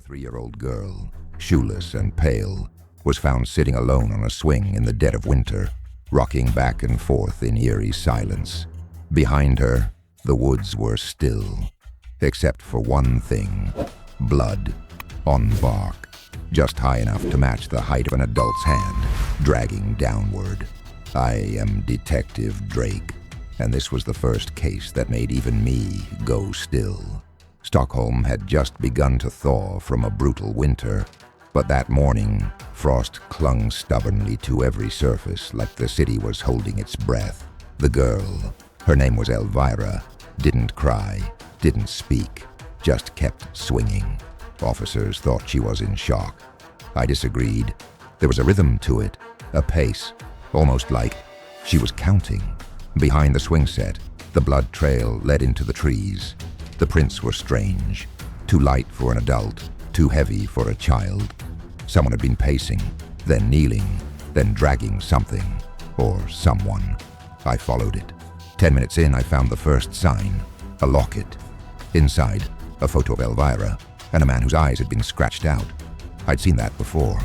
3-year-old girl, shoeless and pale, was found sitting alone on a swing in the dead of winter, rocking back and forth in eerie silence. Behind her, the woods were still, except for one thing: blood on bark, just high enough to match the height of an adult's hand, dragging downward. I am Detective Drayk, and this was the first case that made even me go still. Stockholm had just begun to thaw from a brutal winter, but that morning, frost clung stubbornly to every surface like the city was holding its breath. The girl, her name was Elvira, didn't cry, didn't speak, just kept swinging. Officers thought she was in shock. I disagreed. There was a rhythm to it, a pace, almost like she was counting. Behind the swing set, the blood trail led into the trees. The prints were strange, too light for an adult, too heavy for a child. Someone had been pacing, then kneeling, then dragging something, or someone. I followed it. 10 minutes in, I found the first sign, a locket. Inside, a photo of Elvira, and a man whose eyes had been scratched out. I'd seen that before,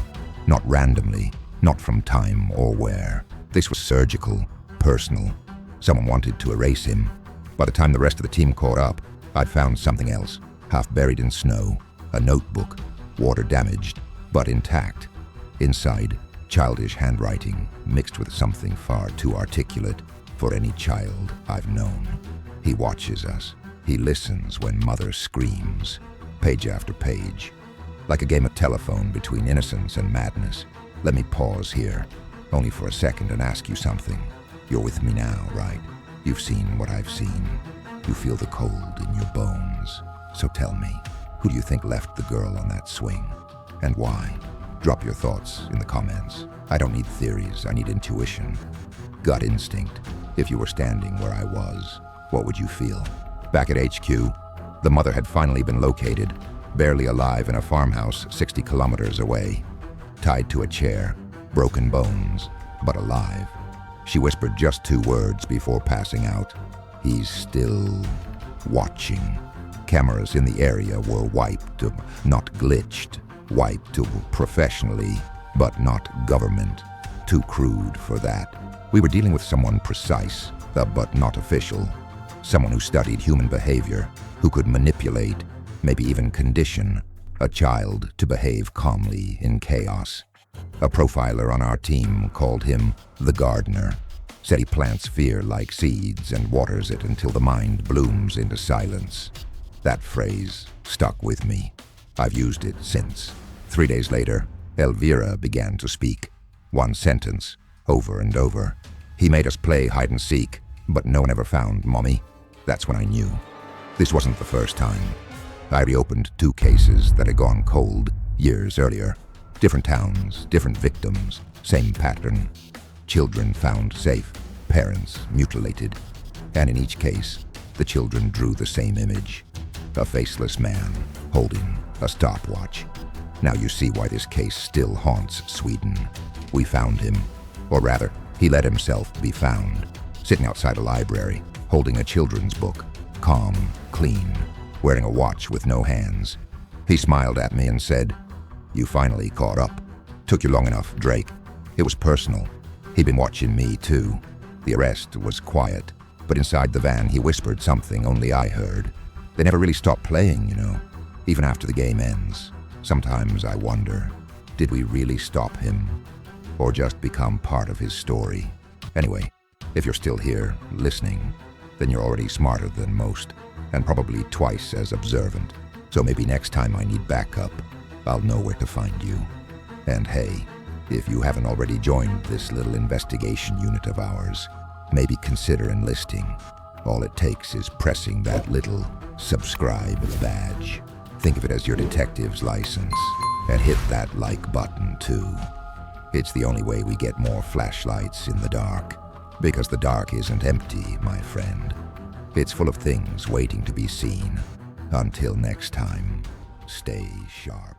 not randomly, not from time or where. This was surgical, personal. Someone wanted to erase him. By the time the rest of the team caught up, I'd found something else, half buried in snow, a notebook, water damaged, but intact. Inside, childish handwriting mixed with something far too articulate for any child I've known. He watches us. He listens when mother screams, page after page, like a game of telephone between innocence and madness. Let me pause here, only for a second, and ask you something. You're with me now, right? You've seen what I've seen. You feel the cold in your bones. So tell me, who do you think left the girl on that swing? And why? Drop your thoughts in the comments. I don't need theories, I need intuition. Gut instinct. If you were standing where I was, what would you feel? Back at HQ, the mother had finally been located, barely alive in a farmhouse 60 kilometers away. Tied to a chair, broken bones, but alive. She whispered just 2 words before passing out. He's still watching. Cameras in the area were wiped, not glitched. Wiped professionally, but not government. Too crude for that. We were dealing with someone precise, but not official. Someone who studied human behavior, who could manipulate, maybe even condition, a child to behave calmly in chaos. A profiler on our team called him the gardener. Said he plants fear like seeds and waters it until the mind blooms into silence. That phrase stuck with me. I've used it since. 3 days later, Elvira began to speak. One sentence, over and over. He made us play hide and seek, but no one ever found Mommy. That's when I knew. This wasn't the first time. I reopened 2 cases that had gone cold years earlier. Different towns, different victims, same pattern. Children found safe, parents mutilated. And in each case, the children drew the same image. A faceless man holding a stopwatch. Now you see why this case still haunts Sweden. We found him, or rather, he let himself be found, sitting outside a library, holding a children's book, calm, clean, wearing a watch with no hands. He smiled at me and said, "You finally caught up. Took you long enough, Drake." It was personal. He'd been watching me too. The arrest was quiet, but inside the van he whispered something only I heard. They never really stop playing, you know, even after the game ends. Sometimes I wonder, did we really stop him? Or just become part of his story? Anyway, if you're still here, listening, then you're already smarter than most, and probably twice as observant. So maybe next time I need backup, I'll know where to find you. And hey, if you haven't already joined this little investigation unit of ours, maybe consider enlisting. All it takes is pressing that little subscribe badge. Think of it as your detective's license, and hit that like button too. It's the only way we get more flashlights in the dark, because the dark isn't empty, my friend. It's full of things waiting to be seen. Until next time, stay sharp.